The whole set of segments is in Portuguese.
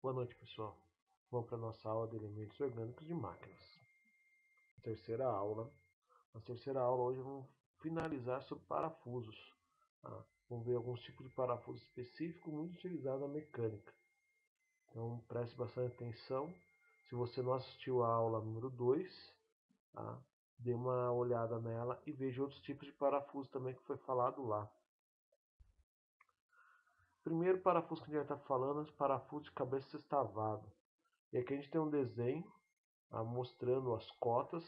Boa noite, pessoal. Vamos para a nossa aula de elementos orgânicos de máquinas. Terceira aula. Na terceira aula, hoje vamos finalizar sobre parafusos. Vamos ver alguns tipos de parafusos específicos muito utilizados na mecânica. Então, preste bastante atenção. Se você não assistiu a aula número 2, dê uma olhada nela e veja outros tipos de parafuso também que foi falado lá. Primeiro parafuso que a gente vai estar falando é o parafuso de cabeça sextavado. E aqui a gente tem um desenho mostrando as cotas.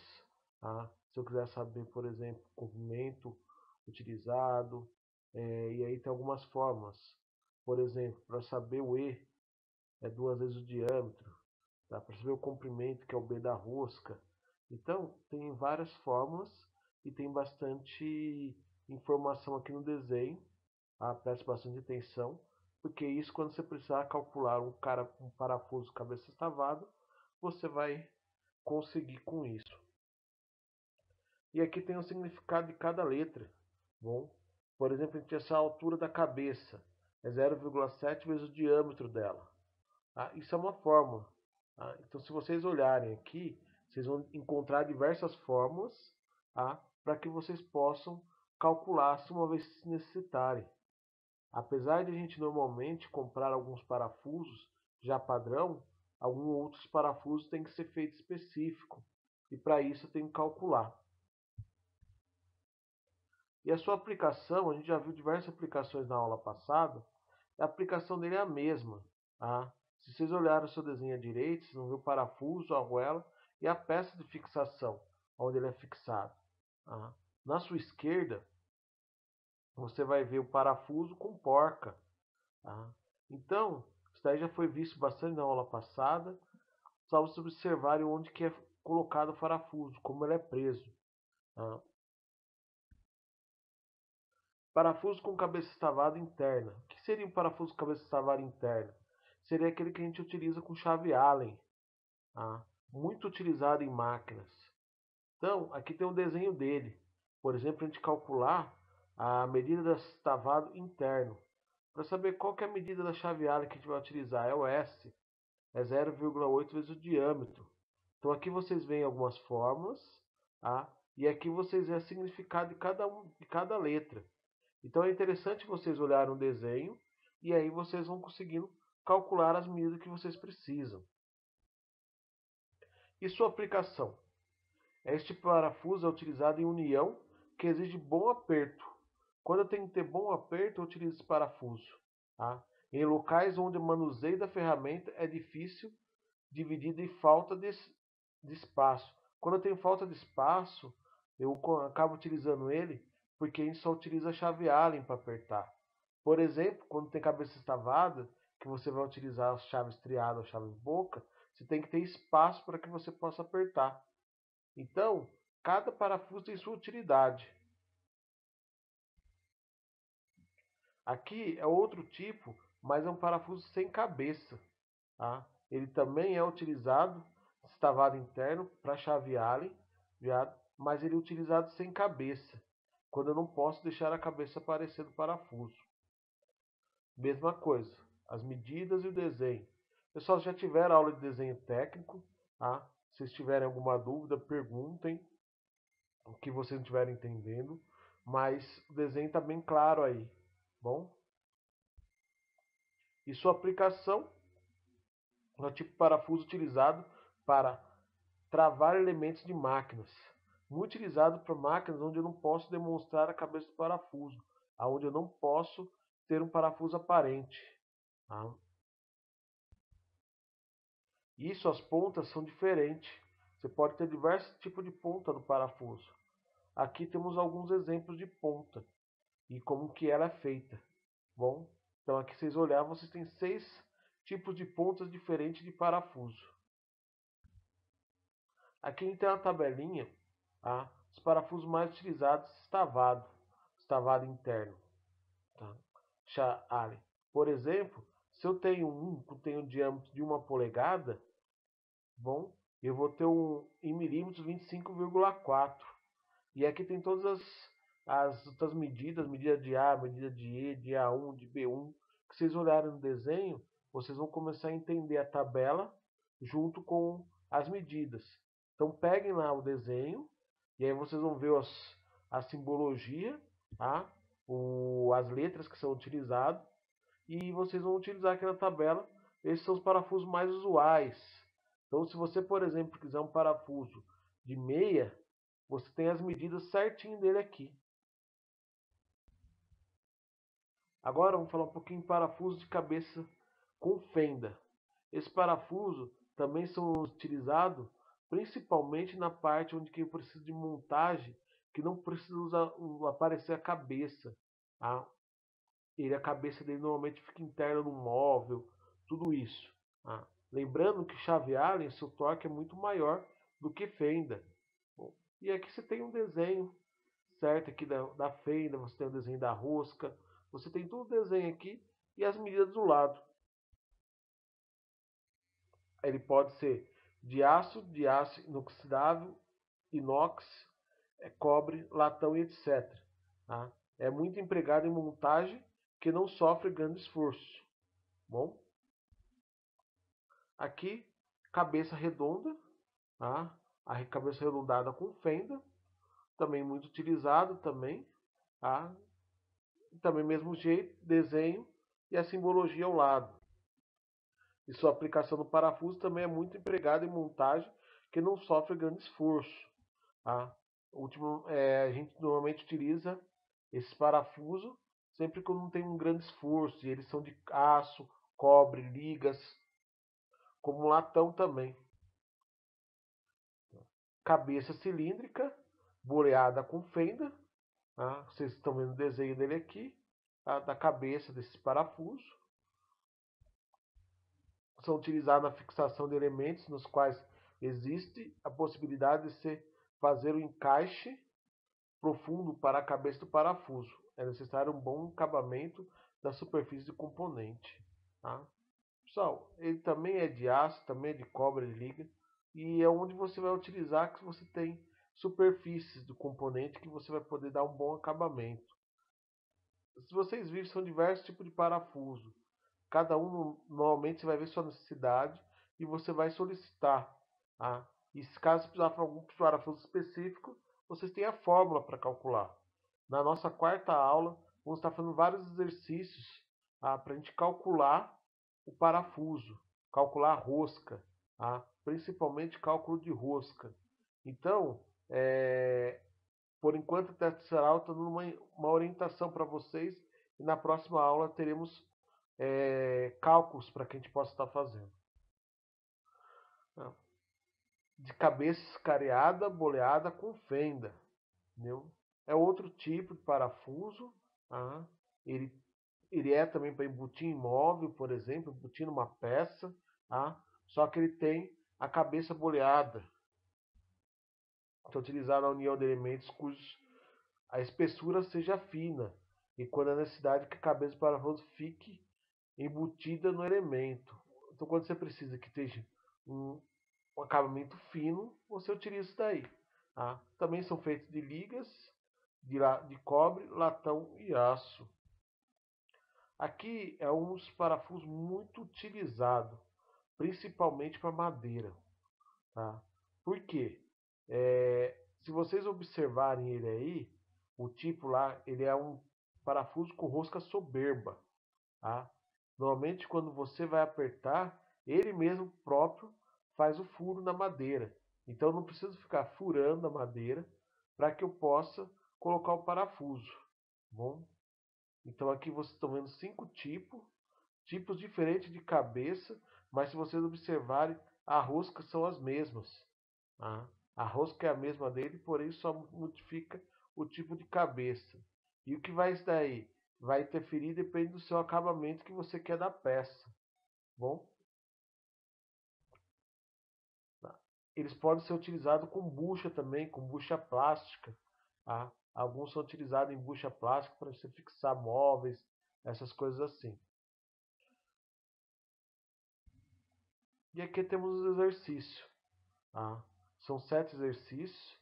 Se eu quiser saber, por exemplo, o comprimento utilizado, e aí tem algumas formas. Por exemplo, para saber o E, é 2 vezes o diâmetro. Para saber o comprimento, que é o B da rosca. Então, tem várias fórmulas e tem bastante informação aqui no desenho. Preste bastante atenção, porque isso, quando você precisar calcular um parafuso cabeça sextavado, você vai conseguir com isso. E aqui tem o significado de cada letra. Bom, por exemplo, a gente tem essa altura da cabeça, é 0,7 vezes o diâmetro dela. Isso é uma fórmula. Então, se vocês olharem aqui, vocês vão encontrar diversas fórmulas para que vocês possam calcular se uma vez necessitarem. Apesar de a gente normalmente comprar alguns parafusos já padrão, alguns outros parafusos têm que ser feito específico. E para isso tem que calcular. E a sua aplicação, a gente já viu diversas aplicações na aula passada, a aplicação dele é a mesma. Se vocês olharem o seu desenho à direita, vocês vão ver o parafuso, a argoela e a peça de fixação, onde ele é fixado. Na sua esquerda, você vai ver o parafuso com porca. Então, isso daí já foi visto bastante na aula passada, só vocês observarem onde que é colocado o parafuso, como ele é preso. Parafuso com cabeça estavada interna. O que seria um parafuso com cabeça estavada interna? Seria aquele que a gente utiliza com chave Allen, muito utilizado em máquinas. Então, aqui tem um desenho dele. Por exemplo, a gente calcular a medida do estavado interno. Para saber qual que é a medida da chave Allen que a gente vai utilizar, é o S. É 0,8 vezes o diâmetro. Então aqui vocês veem algumas fórmulas, e aqui vocês veem o significado de cada letra. Então é interessante vocês olharem um desenho e aí vocês vão conseguindo calcular as medidas que vocês precisam. E sua aplicação? Este parafuso é utilizado em união que exige bom aperto. Quando eu tenho que ter bom aperto, eu utilizo esse parafuso. Em locais onde o manuseio da ferramenta é difícil, dividido em falta de espaço. Quando eu tenho falta de espaço, eu acabo utilizando ele porque a gente só utiliza a chave Allen para apertar. Por exemplo, quando tem cabeça estavada, que você vai utilizar as chaves triadas ou chaves boca, você tem que ter espaço para que você possa apertar. Então, cada parafuso tem sua utilidade. Aqui é outro tipo, mas é um parafuso sem cabeça. Ele também é utilizado, estavado interno, para chave Allen, mas ele é utilizado sem cabeça, quando eu não posso deixar a cabeça aparecer no parafuso. Mesma coisa, as medidas e o desenho. Pessoal, já tiveram aula de desenho técnico, se vocês tiverem alguma dúvida, perguntem o que vocês não estiverem entendendo, mas o desenho está bem claro aí, bom? E sua aplicação é o tipo de parafuso utilizado para travar elementos de máquinas. Muito utilizado para máquinas onde eu não posso demonstrar a cabeça do parafuso, onde eu não posso ter um parafuso aparente. Isso, as pontas são diferentes. Você pode ter diversos tipos de ponta no parafuso. Aqui temos alguns exemplos de ponta e como que ela é feita. Bom, então aqui vocês olharem, vocês têm 6 tipos de pontas diferentes de parafuso. Aqui a gente tem uma tabelinha, os parafusos mais utilizados, estavado interno. Por exemplo, se eu tenho um que tem um diâmetro de 1 polegada, bom, eu vou ter um em milímetros 25,4. E aqui tem todas as outras medidas, medida de A, medida de E, de A1, de B1, que vocês olharem no desenho, vocês vão começar a entender a tabela junto com as medidas. Então peguem lá o desenho e aí vocês vão ver a simbologia, tá? As letras que são utilizadas e vocês vão utilizar aqui na tabela. Esses são os parafusos mais usuais. Então se você, por exemplo, quiser um parafuso de meia, você tem as medidas certinho dele aqui. Agora vamos falar um pouquinho de parafuso de cabeça com fenda. Esse parafuso também são utilizados principalmente na parte onde que precisa de montagem, que não precisa aparecer a cabeça. Tá? A cabeça dele normalmente fica interna no móvel, tudo isso. Tá? Lembrando que chave Allen, seu torque é muito maior do que fenda. Bom, e aqui você tem um desenho certo aqui da fenda, você tem o desenho da rosca, você tem todo o desenho aqui e as medidas do lado. Ele pode ser de aço inoxidável, inox, cobre, latão e etc. Tá? É muito empregado em montagem que não sofre grande esforço. Bom, aqui cabeça redonda, tá? A cabeça arredondada com fenda, também muito utilizado também, tá? Também mesmo jeito, desenho e a simbologia ao lado. E sua aplicação no parafuso também é muito empregada em montagem que não sofre grande esforço. Tá? A gente normalmente utiliza esses parafusos sempre quando não tem um grande esforço. E eles são de aço, cobre, ligas, como latão também. Cabeça cilíndrica, boleada com fenda. Tá? Vocês estão vendo o desenho dele aqui, tá? Da cabeça desses parafusos. São utilizados na fixação de elementos nos quais existe a possibilidade de se fazer o encaixe profundo para a cabeça do parafuso. É necessário um bom acabamento da superfície do componente. Tá? Pessoal, ele também é de aço, também é de cobre, ele liga. E é onde você vai utilizar que você tem superfícies do componente que você vai poder dar um bom acabamento. Se vocês viram, são diversos tipos de parafuso. Cada um, normalmente, você vai ver sua necessidade e você vai solicitar. Tá? E se caso você precisar de algum parafuso específico, vocês têm a fórmula para calcular. Na nossa quarta aula, vamos estar fazendo vários exercícios para a gente calcular o parafuso, calcular a rosca, principalmente cálculo de rosca. Então, por enquanto, a terceira aula está dando uma orientação para vocês e na próxima aula teremos cálculos para que a gente possa estar fazendo. De cabeça escariada, boleada com fenda. Entendeu? É outro tipo de parafuso. Tá? Ele é também para embutir em móvel, por exemplo, embutir numa peça. Tá? Só que ele tem a cabeça boleada. Então, utilizado a união de elementos cujos a espessura seja fina. E quando a necessidade que a cabeça do parafuso fique embutida no elemento. Então, quando você precisa que esteja um acabamento fino, você utiliza isso daí. Tá? Também são feitos de ligas de cobre, latão e aço. Aqui é um dos parafusos muito utilizado, principalmente para madeira. Tá? Por quê? Se vocês observarem ele aí, o tipo lá, ele é um parafuso com rosca soberba. Tá? Normalmente, quando você vai apertar, ele mesmo próprio faz o furo na madeira. Então, eu não preciso ficar furando a madeira para que eu possa colocar o parafuso. Bom? Então, aqui vocês estão vendo 5 tipos diferentes de cabeça, mas se vocês observarem, a rosca são as mesmas. Tá? A rosca é a mesma dele, porém só modifica o tipo de cabeça. E o que vai isso daí? Vai interferir, depende do seu acabamento que você quer da peça. Bom? Tá? Eles podem ser utilizados com bucha também, com bucha plástica. Tá? Alguns são utilizados em bucha plástica para você fixar móveis, essas coisas assim. E aqui temos os exercícios. Tá? São 7 exercícios.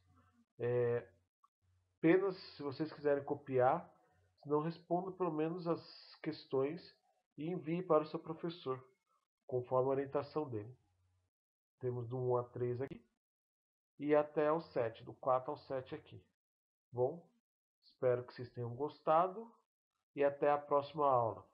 Apenas se vocês quiserem copiar, não responda pelo menos as questões e envie para o seu professor. conforme a orientação dele. Temos do 1 a 3 aqui e até o 7, do 4 ao 7 aqui. Bom, espero que vocês tenham gostado e até a próxima aula.